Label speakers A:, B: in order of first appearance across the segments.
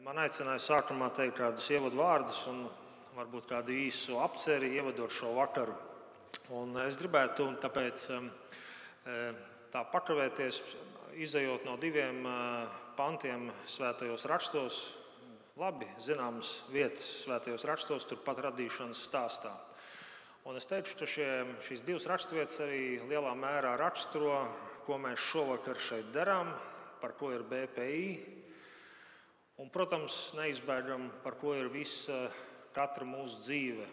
A: Man aicināja sākumā teikt kādus ievadu vārdus un varbūt kādu īsu apceri, ievadot šo vakaru. Un es gribētu tāpēc tā pakavēties, izejot no diviem pantiem svētajos rakstos, labi zināmas vietas svētajos rakstos, turpat radīšanas stāstā. Un es teikšu, ka šīs divas raksturvietas arī lielā mērā raksturo, ko mēs šovakar šeit darām, par ko ir BPI. Un, protams, neizbēgam, par ko ir visa katra mūsu dzīve.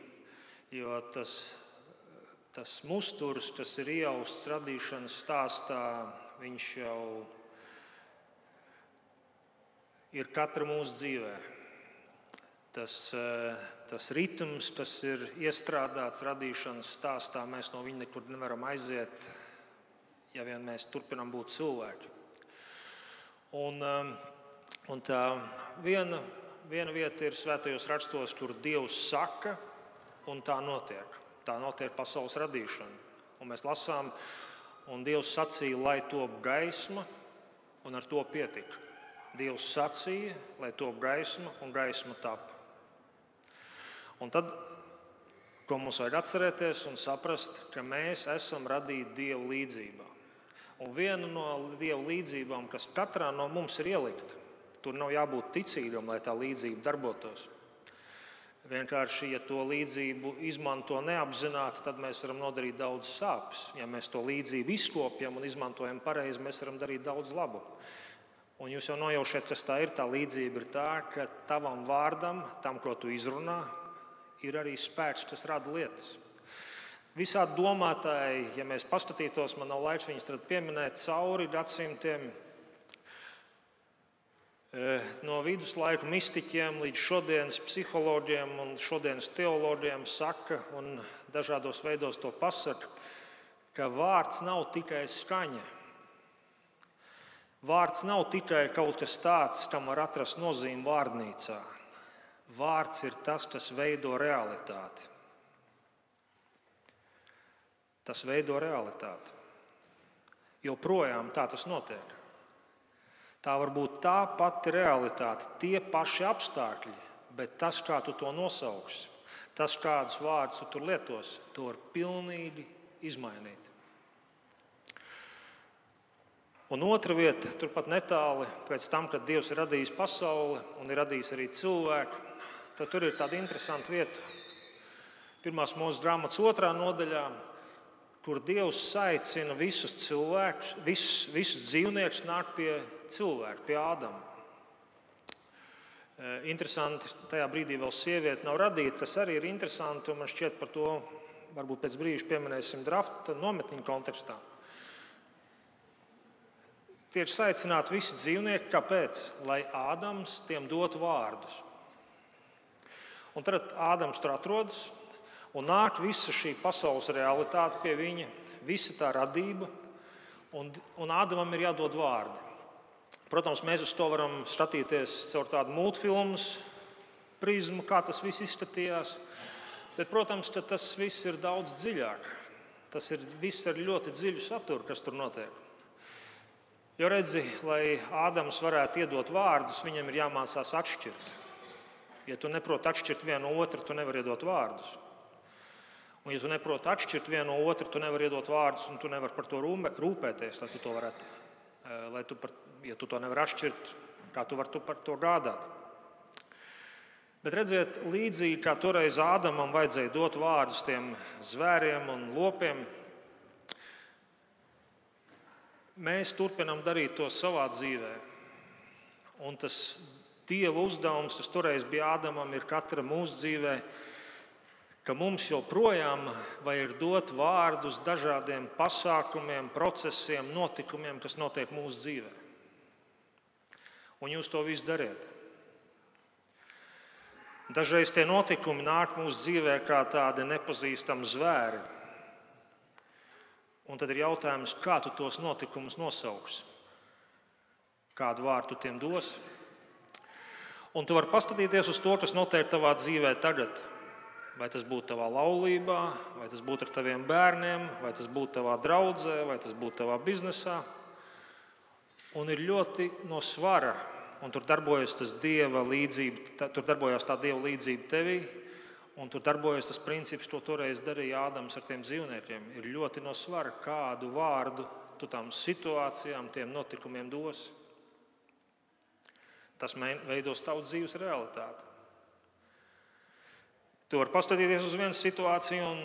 A: Jo tas musturs, kas ir iejausts radīšanas stāstā, viņš jau ir katra mūsu dzīvē. Tas ritms, kas ir iestrādāts radīšanas stāstā, mēs no viņa nekur nevaram aiziet, ja vien mēs turpinām būt cilvēki. Un tā viena vieta ir svētajos rakstos, kur Dievs saka, un tā notiek. Tā notiek pasaules radīšana. Un mēs lasām, un Dievs sacīja, lai top gaisma, un ar to pietika. Dievs sacīja, lai top gaisma, un gaisma tapa. Un tad, ko mums vajag atcerēties un saprast, ka mēs esam radīti Dieva līdzībā. Un viena no Dieva līdzībām, kas katrā no mums ir ielikta, tur nav jābūt ticīgam, lai tā līdzība darbotos. Vienkārši, ja to līdzību izmanto neapzināti, tad mēs varam nodarīt daudz sāpes. Ja mēs to līdzību izkopjam un izmantojam pareizi, mēs varam darīt daudz labu. Un jūs jau nojaušiet, kas tā ir. Tā līdzība ir tā, ka tavam vārdam, tam, ko tu izrunā, ir arī spēks, kas rada lietas. Visādi domātāji, ja mēs paskatītos, man nav laiks viņus tad pieminēt, cauri gadsimtiem, no viduslaiku mistiķiem līdz šodienas psiholoģiem un šodienas teoloģiem saka un dažādos veidos to pasaka, ka vārds nav tikai skaņa. Vārds nav tikai kaut kas tāds, kam var atrast nozīmi vārdnīcā. Vārds ir tas, kas veido realitāti. Tas veido realitāti. Joprojām tā tas notiek. Tā var būt tā pati realitāte, tie paši apstākļi, bet tas, kā tu to nosauksi, tas, kādus vārdus tu tur lietos, to var pilnīgi izmainīt. Un otra vieta, turpat netāli pēc tam, kad Dievs ir radījis pasauli un ir radījis arī cilvēku, tad tur ir tāda interesanta vieta. 1. Mūzes grāmatas 2. nodaļā, kur Dievs aicina visus cilvēkus, visus dzīvniekus nākt pie cilvēka, pie Ādama. Interesanti, tajā brīdī vēl sieviete nav radīta, kas arī ir interesanti, un man šķiet par to varbūt pēc brīža pieminēsim drafta nometņu kontekstā. Tiek aicināti visi dzīvnieki, kāpēc? Lai Ādams tiem dotu vārdus. Un tad Ādams tur atrodas, un nāk visa šī pasaules realitāte pie viņa, visa tā radība, un Ādamam ir jādod vārdi. Protams, mēs uz to varam skatīties caur tādu multfilmas prizmu, kā tas viss izskatījās, bet, protams, ka tas viss ir daudz dziļāk. Tas ir viss ar ļoti dziļu saturu, kas tur notiek. Jo redzi, lai Ādams varētu iedot vārdus, viņam ir jāmācās atšķirt. Ja tu neproti atšķirt vienu no otru, tu nevari iedot vārdus. Un, ja tu neproti atšķirt vienu no otru, tu nevari iedot vārdus, un tu nevari par to rūpēties, lai tu to varētu. Ja tu to nevari atšķirt, kā tu vari par to gādāt. Bet redziet, līdzīgi kā toreiz Ādamam vajadzēja dot vārdus tiem zvēriem un lopiem, mēs turpinām darīt to savā dzīvē. Un tas Dieva uzdevums, kas toreiz bija Ādamam, ir katra mūsu dzīvē, ka mums joprojām vajag dot vārdus dažādiem pasākumiem, procesiem, notikumiem, kas notiek mūsu dzīvē. Un jūs to visu dariet. Dažreiz tie notikumi nāk mūsu dzīvē kā tādi nepazīstami zvēri. Un tad ir jautājums, kā tu tos notikumus nosauksi? Kādu vārdu tu tiem dos? Un tu vari paskatīties uz to, kas notiek tavā dzīvē tagad. Vai tas būtu tavā laulībā, vai tas būtu ar taviem bērniem, vai tas būtu tavā draudzē, vai tas būtu tavā biznesā. Un ir ļoti no svara un tur darbojas tas Dieva līdzība, tur darbojās tā Dieva līdzība tevī, un tur darbojas tas princips, ko toreiz darīja Ādams ar tiem dzīvniekiem. Ir ļoti no svara, kādu vārdu tu tām situācijām, tiem notikumiem dos. Tas veidos tavu dzīves realitāti. Tu vari paskatīties uz vienu situāciju un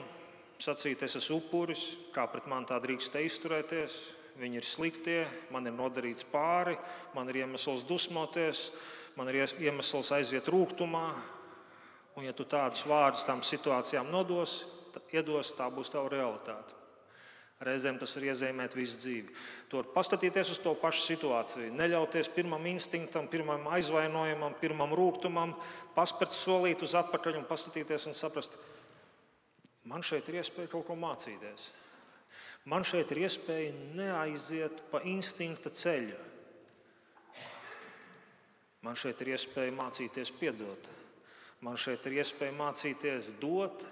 A: sacīt, es esmu upuris, kā pret mani tā drīkst izturēties, viņi ir sliktie, man ir nodarīts pāri, man ir iemesls dusmoties, man ir iemesls aiziet rūgtumā. Un ja tu tādus vārdus tām situācijām iedos, tā būs tava realitāte. Reizēm tas var iezīmēt visu dzīvi. Tu vari paskatīties uz to pašu situāciju, neļauties pirmam instinktam, pirmam aizvainojumam, pirmam rūgtumam, paspērt solīt uz atpakaļ un paskatīties un saprast, man šeit ir iespēja kaut ko mācīties. Man šeit ir iespēja neaiziet pa instinkta ceļa. Man šeit ir iespēja mācīties piedot. Man šeit ir iespēja mācīties dot.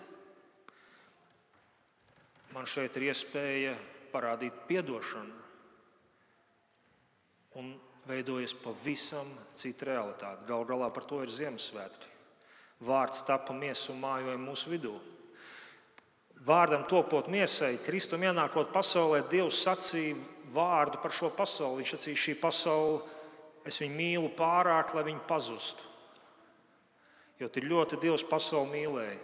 A: Man šeit ir iespēja parādīt piedošanu. Un veidojas pavisam cita realitāte. Galu galā par to ir Ziemassvētki. Vārds tapa miesa un mājoja mūsu vidū. Vārdam topot miesai, Kristum ienākot pasaulē, Dievs sacīja vārdu par šo pasauli. Viņš sacīja, šī pasaule, es viņu mīlu pārāk, lai viņa pazustu. Jo tik ļoti Dievs pasauli mīlēja,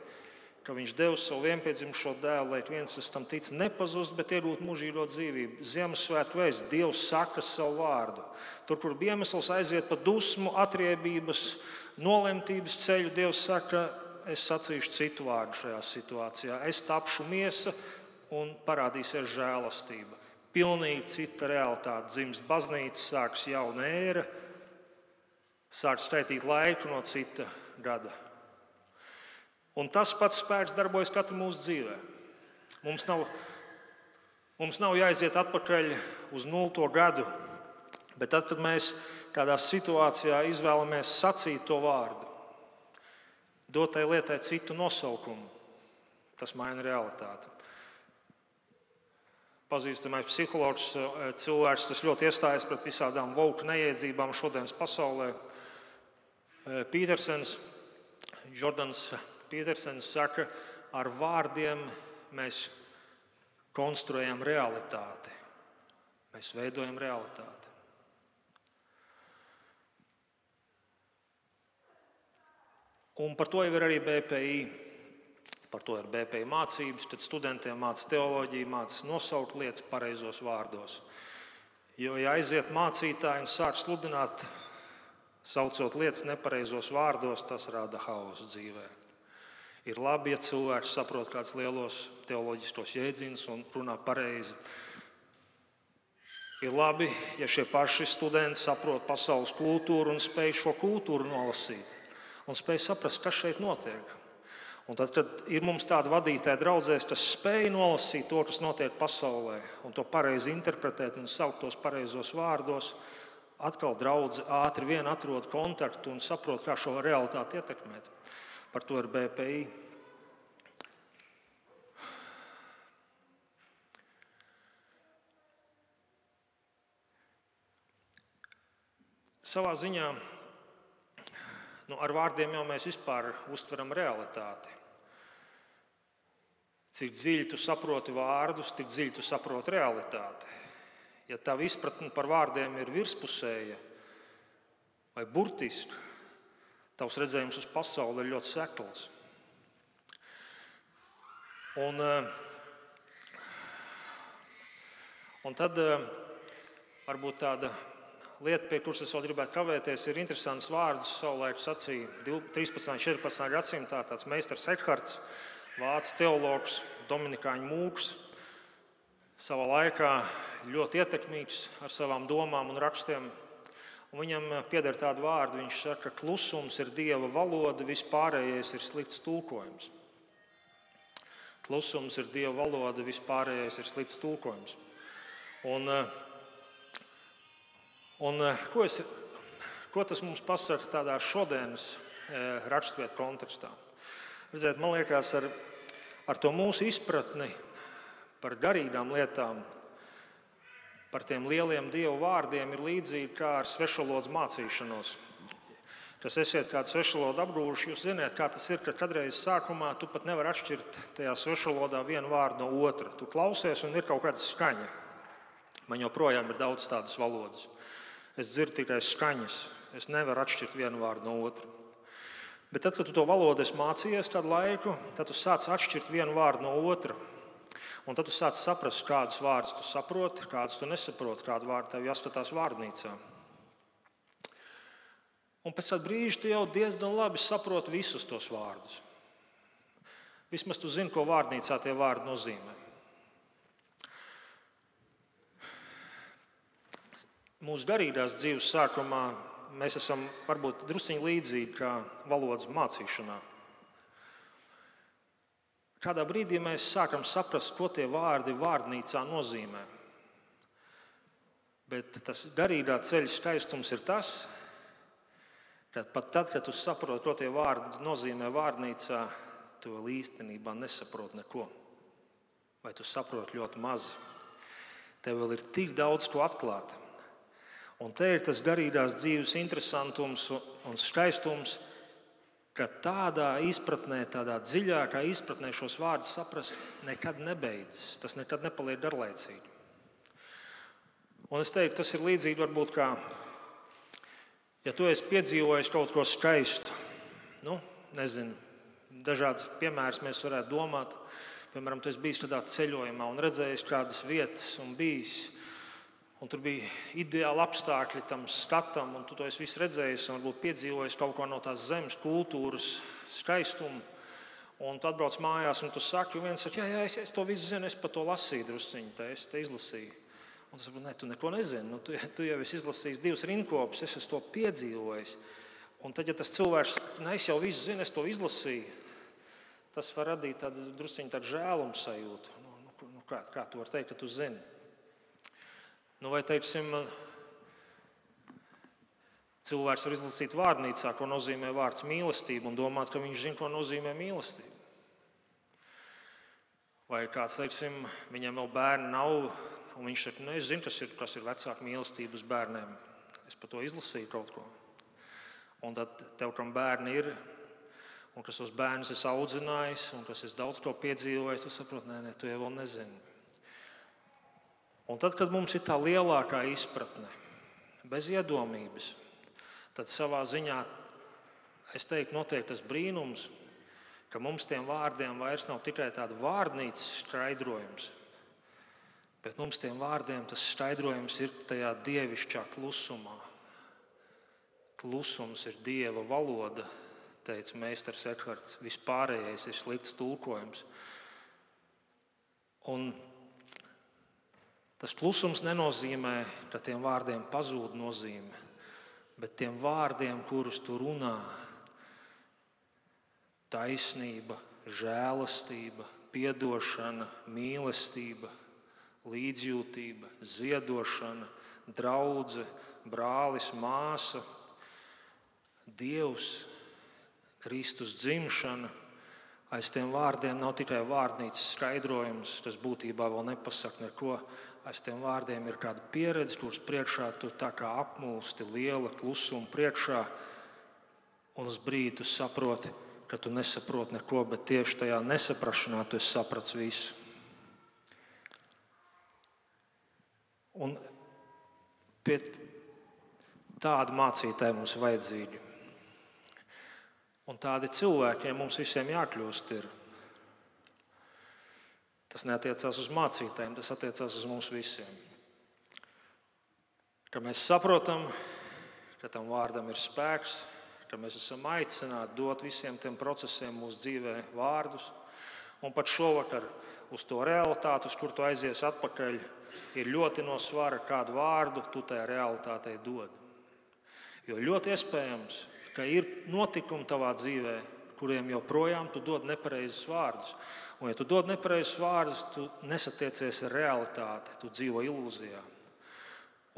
A: ka viņš deva savu vienpiedzimušo dēlu, lai viens uz tam tic nepazust, bet iegūtu mūžīgo dzīvību. Ziemassvētku vēsts, Dievs saka savu vārdu. Tur, kur bija iemesls aiziet pa dusmu, atriebības, nolemtības ceļu, Dievs saka, es sacīšu citu vārdu šajā situācijā. Es tapšu miesa un parādīsies žēlastība. Pilnīgi cita realitāte. Dzims baznīca, sāks jauna ēra, sāks skaitīt laiku no cita gada. Un tas pats spēks darbojas katru mūsu dzīvē. Mums nav jāiziet atpakaļ uz 0. gadu, bet tad, kad mēs kādā situācijā izvēlamies sacīt to vārdu, dot tai lietai citu nosaukumu, tas maina realitāti. Pazīstamais psihologs, cilvēks, kas ļoti iestājas pret visādām woke neiedzībām šodienas pasaulē, Jordans Petersens saka, ar vārdiem mēs konstruējam realitāti. Mēs veidojam realitāti. Un par to jau ir arī BPI. Par to ir BPI mācības, tad studentiem māca teoloģiju, māca nosaukt lietas pareizos vārdos. Jo, ja aiziet mācītāji un sāk sludināt, saucot lietas nepareizos vārdos, tas rada haosu dzīvē. Ir labi, ja cilvēks saprot kādus lielos teoloģiskos jēdzienus un runā pareizi. Ir labi, ja šie paši studenti saprot pasaules kultūru un spēj šo kultūru nolasīt un spēj saprast, kas šeit notiek. Un tad, kad ir mums tāda vadītāja draudzēs, kas spēj nolasīt to, kas notiek pasaulē, un to pareizi interpretēt un saukt tos pareizos vārdos, atkal draudze ātri vien atrod kontaktu un saprot, kā šo realitāti ietekmēt. Par to ir BPI. Savā ziņā ar vārdiem jau mēs vispār uztveram realitāti. Cik dziļi tu saproti vārdus, tik dziļi tu saproti realitāti. Ja tava izpratne par vārdiem ir virspusēja vai burtiska, tavs redzējums uz pasauli ir ļoti sekls. Un tad varbūt tāda lieta, pie kuras es vēl gribētu kavēties, ir interesants vārdus. Savulaik sacīja 13. un 14. gadsimtā tāds meistars Ekharts, vācu teologs, dominikāņu mūks, savā laikā ļoti ietekmīgs ar savām domām un rakstiem. Un viņam pieder tādu vārdu, viņš saka, ka klusums ir Dieva valoda, vispārējais ir slikts tulkojums. Klusums ir Dieva valoda, vispārējais ir slikts tulkojums. Ko tas mums pasaka tādā šodienas raksturvietu kontekstā? Redziet, man liekas, ar to mūsu izpratni par garīgām lietām par tiem lieliem Dieva vārdiem ir līdzīgi kā ar svešvalodas mācīšanos. Kas esiet kādu svešvalodu apgūvuši, jūs zināt, kā tas ir, ka kādreiz sākumā tu pat nevari atšķirt tajā svešvalodā vienu vārdu no otra. Tu klausies un ir kaut kāda skaņa. Man joprojām ir daudz tādas valodas. Es dzirdu tikai skaņas. Es nevaru atšķirt vienu vārdu no otra. Bet tad, kad tu to valodu esi mācījies kādu laiku, tad tu sāc atšķirt vienu vārdu no otra. Un tad tu sāc saprast, kādus vārdus tu saproti, kādus tu nesaproti, kādu vārdu tev jāskatās vārnīcā. Un pēc kāda brīža tu jau diezgan labi saproti visus tos vārdus. Vismaz tu zini, ko vārnīcā tie vārdi nozīmē. Mūsu garīgās dzīves sākumā mēs esam varbūt drusciņi līdzīgi kā valodas mācīšanā. Kādā brīdī mēs sākam saprast, ko tie vārdi vārnīcā nozīmē. Bet tas garīgā ceļa skaistums ir tas, ka pat tad, kad tu saproti, ko tie vārdi nozīmē vārnīcā, tu vēl īstenībā nesaproti neko. Vai tu saproti ļoti maz. Tev vēl ir tik daudz ko atklāt. Un te ir tas garīgās dzīves interesantums un skaistums, ka tādā izpratnē, tādā dziļākā izpratnē šos vārdus saprast nekad nebeidzas. Tas nekad nepaliek garlaicīgi. Un es teiktu, tas ir līdzīgi varbūt kā, ja tu esi piedzīvojis kaut ko skaistu, dažādas piemēras mēs varētu domāt. Piemēram, tu esi bijis kādā ceļojumā un redzējis kādas vietas un bijis, un tur bija ideāli apstākļi tam skatam, un tu to esi visu redzējis un varbūt piedzīvojis kaut ko no tās zemes kultūras skaistumu. Un tu atbrauc mājās un tu saki, un viens saka, jā, es to visu zinu, es par to lasīju drusciņu, es te izlasīju. Un tas saprot, tu neko nezini, tu jau esi izlasījis 2 rindkopus, es esmu to piedzīvojis. Un tad, ja tas cilvēks saka, es jau visu zinu, es to izlasīju, tas var radīt drusciņu tādu žēlumu sajūtu. Kā tu vari teikt, ka tu zini? Vai teiksim, cilvēks var izlasīt vārnīcā, ko nozīmē vārds mīlestība, un domāt, ka viņš zina, ko nozīmē mīlestība. Vai kāds, teiksim, viņam vēl bērni nav, un viņš saka, es zinu, kas ir vecāka mīlestība uz bērniem. Es par to izlasīju kaut ko. Un tad tev, kam bērni ir, un kas tos bērnus esi audzinājis, un kas esi daudz ko piedzīvojis, tu saproti, nē, tu jau vēl nezini. Un tad, kad mums ir tā lielākā izpratne, bez iedomības, tad savā ziņā, es teiktu, notiek tas brīnums, ka mums tiem vārdiem vairs nav tikai tāda vārnīcas skaidrojums, bet mums tiem vārdiem tas skaidrojums ir tajā dievišķā klusumā. Klusums ir Dieva valoda, teica meistars Ekharts. Vispārējais ir slikts tulkojums. Un tas klusums nenozīmē, ka tiem vārdiem pazūd nozīme, bet tiem vārdiem, kurus tu runā, taisnība, žēlastība, piedošana, mīlestība, līdzjūtība, ziedošana, draudze, brālis, māsa, Dievs, Kristus dzimšana. Aiz tiem vārdiem nav tikai vārnīcas skaidrojums, tas būtībā vēl nepasaka neko. Aiz tiem vārdiem ir kāda pieredze, kuras priekšā tu tā kā apmulsti liela klusuma priekšā, un uz brīdi tu saproti, ka tu nesaproti neko, bet tieši tajā nesaprašanā tu esi sapratis visu. Un pie tāda mācītāja mums vajadzīgi. Un tādi cilvēkiem mums visiem jākļūst ir. Tas neatiecās uz mācītājiem, tas attiecās uz mums visiem. Ka mēs saprotam, ka tam vārdam ir spēks, ka mēs esam aicināti dot visiem tiem procesiem mūsu dzīvē vārdus. Un pat šovakar uz to realitāti, uz kur tu aizies atpakaļ, ir ļoti no svara, kādu vārdu tu tajā realitātei dod. Jo ļoti iespējams, ka ir notikumi tavā dzīvē, kuriem joprojām tu dod nepareizus vārdus. Un ja tu dod nepareizus vārdus, tu nesatiecies ar realitāti, tu dzīvo ilūzijā.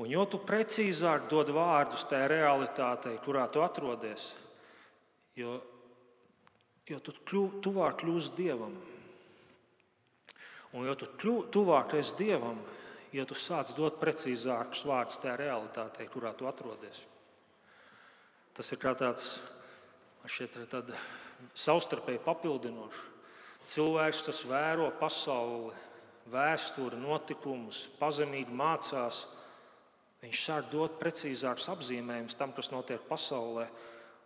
A: Un jo tu precīzāk dod vārdus tajā realitātei, kurā tu atrodies, jo tu tuvāk kļūsi Dievam. Un jo tu tuvāk esi Dievam, ja tu sāc dot precīzākus vārdus tajā realitātē, kurā tu atrodies. Tas ir kā tāds savstarpēji papildinošs. Cilvēks, kas vēro pasauli, vēsturi, notikumus, pazemīgi mācās, viņš sāk dot precīzākus apzīmējumus tam, kas notiek pasaulē,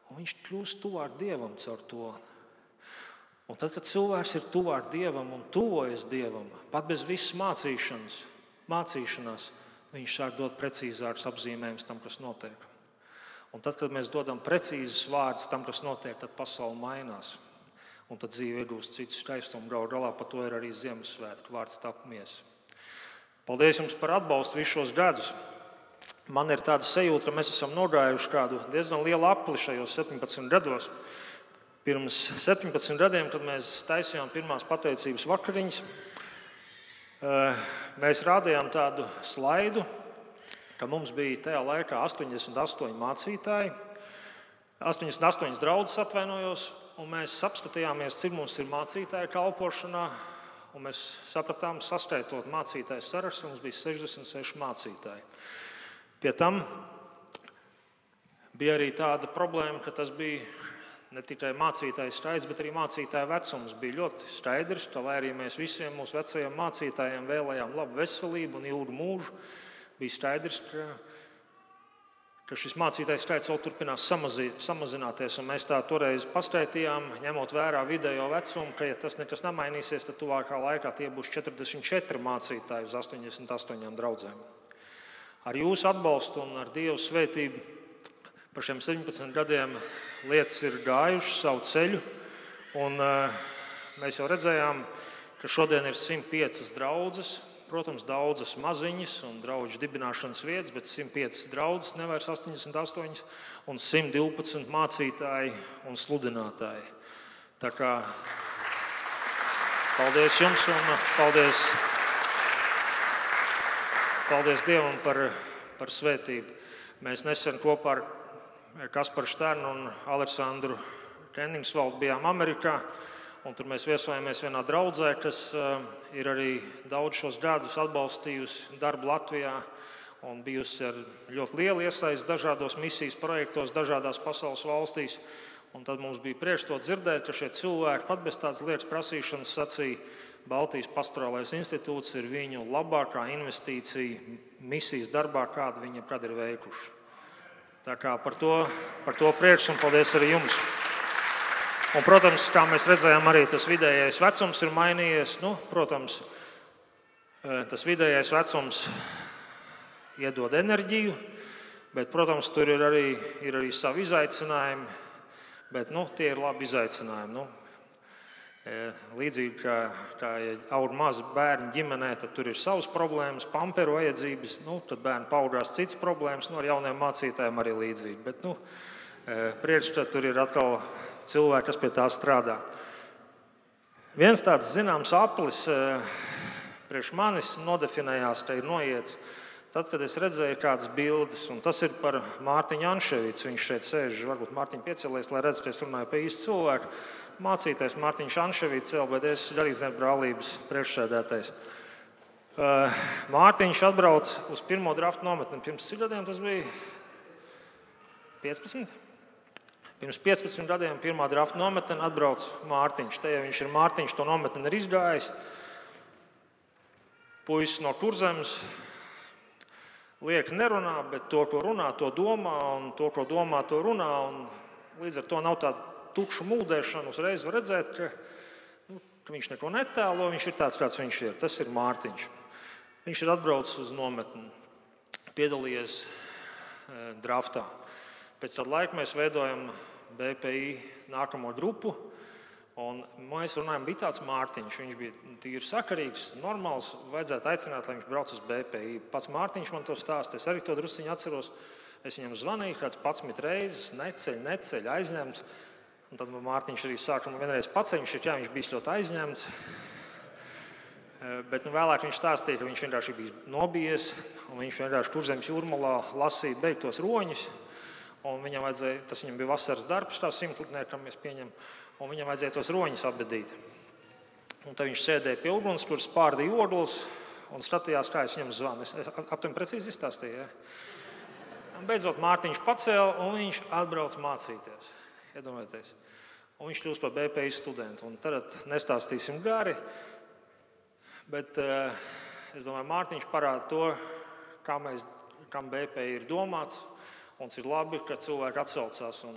A: un viņš kļūst tuvāk Dievam caur to. Un tad, kad cilvēks ir tuvāk Dievam un tuvojas Dievam, pat bez visas mācīšanās, viņš sāk dot precīzākus apzīmējumus tam, kas notiek. Un tad, kad mēs dodam precīzus vārdus tam, kas notiek, tad pasaule mainās. Un tad dzīve iegūst citu skaistumu. Galu galā par to ir arī Ziemassvētku vārds tapamies. Paldies jums par atbalstu visus šos gadus. Man ir tāda sajūta, ka mēs esam nogājuši kādu diezgan lielu apli šajos 17 gados. Pirms 17 gadiem, kad mēs taisījām pirmās pateicības vakariņas, mēs rādījām tādu slaidu, ka mums bija tajā laikā 88 mācītāji, 88 draudzes atvainojos, un mēs apskatījāmies, cik mums ir mācītāju kalpošanā, un mēs sapratām, saskaitot mācītāju sarakstu, mums bija 66 mācītāji. Pie tam bija arī tāda problēma, ka tas bija ne tikai mācītāju skaits, bet arī mācītāju vecums. Bija ļoti skaidrs, ka lai arī mēs visiem mūsu vecajiem mācītājiem vēlējām labu veselību un ilgu mūžu, bija skaidrs, ka šis mācītāju skaits vēl turpinās samazināties. Un mēs tā toreiz paskaitījām, ņemot vērā vidējo vecumu, ka, ja tas nekas nemainīsies, tad tuvākā laikā tie būs 44 mācītāji uz 88 draudzēm. Ar jūsu atbalstu un ar Dieva svētību par šiem 17 gadiem lietas ir gājušas savu ceļu. Un mēs jau redzējām, ka šodien ir 105 draudzes. Protams, daudzas maziņas un draugu dibināšanas vietas, bet 105 draudzes, nevis 88, un 112 mācītāji un sludinātāji. Tā kā paldies jums un paldies Dievam par svētību. Mēs nesen kopā ar Kasparu Šternu un Aleksandru Kenningsvaldu bijām Amerikā. Un tur mēs viesojāmies vienā draudzē, kas ir arī daudz šos gadus atbalstījusi darbu Latvijā un bijusi ar ļoti lielu iesaisti dažādos misijas projektos, dažādās pasaules valstīs. Un tad mums bija prieks to dzirdēt, ka šie cilvēki pat bez tādas lietas prasīšanas sacīja, Baltijas Pastorālais institūts ir viņu labākā investīcija misijas darbā, kādu viņi jebkad ir veikuši. Tā kā par to prieks un paldies arī jums. Un, protams, kā mēs redzējām, arī tas vidējais vecums ir mainījies. Protams, tas vidējais vecums iedod enerģiju, bet, protams, tur ir arī savi izaicinājumi, bet tie ir labi izaicinājumi. Līdzīgi kā ja aug mazi bērni ģimenē, tad tur ir savas problēmas, pamperu vajadzības, tad bērni paaugās citas problēmas, ar jauniem mācītājiem arī līdzīgi. Bet, prieks, ka tur ir atkal cilvēki, kas pie tā strādā. Viens tāds zināms aplis priekš manis nodefinējās, ka ir noiets tad, kad es redzēju kādas bildes, un tas ir par Mārtiņu Anševicu. Viņš šeit sēž, varbūt Mārtiņu piecelies, lai redz, ka es runāju par īstu cilvēku. Mācītais Mārtiņš Anševics, LBDS garīdznieku brālības priekšsēdētājs. Mārtiņš atbrauc uz pirmo draftu nometni. Pirms cik gadiem tas bija? 15? Pirms 15 gadiem pirmā drafta nometne atbrauc Mārtiņš. Te jau viņš ir Mārtiņš, to nometni ir izgājis. Puisis no Kurzemes liek nerunā, bet to, ko runā, to domā, un to, ko domā, to runā. Un līdz ar to nav tāda tukša mūldēšana. Uzreiz var redzēt, ka viņš neko netēlo, viņš ir tāds, kāds viņš ir. Tas ir Mārtiņš. Viņš ir atbraucis uz nometni, piedalījies draftā. Pēc tāda laika mēs veidojam BPI nākamo grupu, un mēs runājam, bija tāds Mārtiņš. Viņš bija tīri sakarīgs, normāls, vajadzētu aicināt, lai viņš brauc uz BPI. Pats Mārtiņš man to stāsta, es arī to drusciņu atceros. Es viņam zvanīju kāds 11 reizes, neceļ, aizņemts. Un tad Mārtiņš arī sāka man vienreiz paceļ, viņš bija ļoti aizņemts. Bet vēlāk viņš stāstīja, ka viņš vienkārši bija nobijies, un viņš vienkārši Kurzemes jūrmalā lasīja beigtos roņus. Un tas viņam bija vasaras darbs, kā simtgadniekam mēs pieņemam, un viņam vajadzēja tos roņus apbedīt. Un tad viņš sēdēja pie uguns, kur spārdīja ogles, un skatījās, kā es viņam zvanu. Es aptuveni precīzi izstāstīju. Ja? Un beidzot Mārtiņš pacēla, un viņš atbrauc mācīties. Iedomājieties. Un viņš kļūst par BPI studentu. Un tad nestāstīsim gari, bet es domāju, Mārtiņš parāda to, kam BPI ir domāts, un cik labi, ka cilvēki atsaucās. Un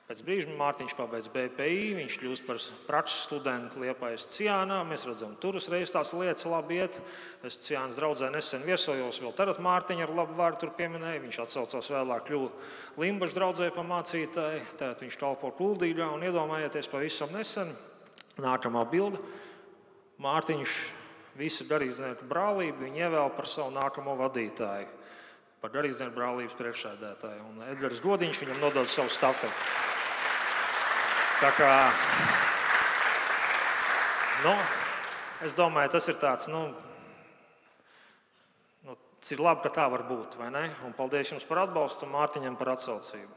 A: pēc brīža Mārtiņš pabeidz BPI, viņš kļūst par prakses studentu Liepājas Ciānā. Mēs redzam, tur uzreiz tās lietas labi iet. Es Ciānas draudzē nesen viesojos, vēl tagad Mārtiņu ar labu vārdu tur pieminēju. Viņš atsaucās vēlāk, kļuva Limbažu draudzē par mācītāju. Tātad viņš kalpo Kuldīgā un iedomājieties pavisam nesen. Nākamā bilde. Mārtiņš visu garīdznieku brālību viņu ievēl par savu nākamo vadītāju, par garīdznieku brālības priekšsēdētāju. Un Edgars Godiņš viņam nodod savu stafeti. Tā kā, es domāju, tas ir tāds, cik labi, ka tā var būt, vai ne? Un paldies jums par atbalstu un Mārtiņam par atsaucību.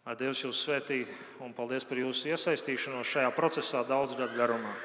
A: Lai Dievs jūs svētī un paldies par jūsu iesaistīšanos šajā procesā daudz gadu garumā.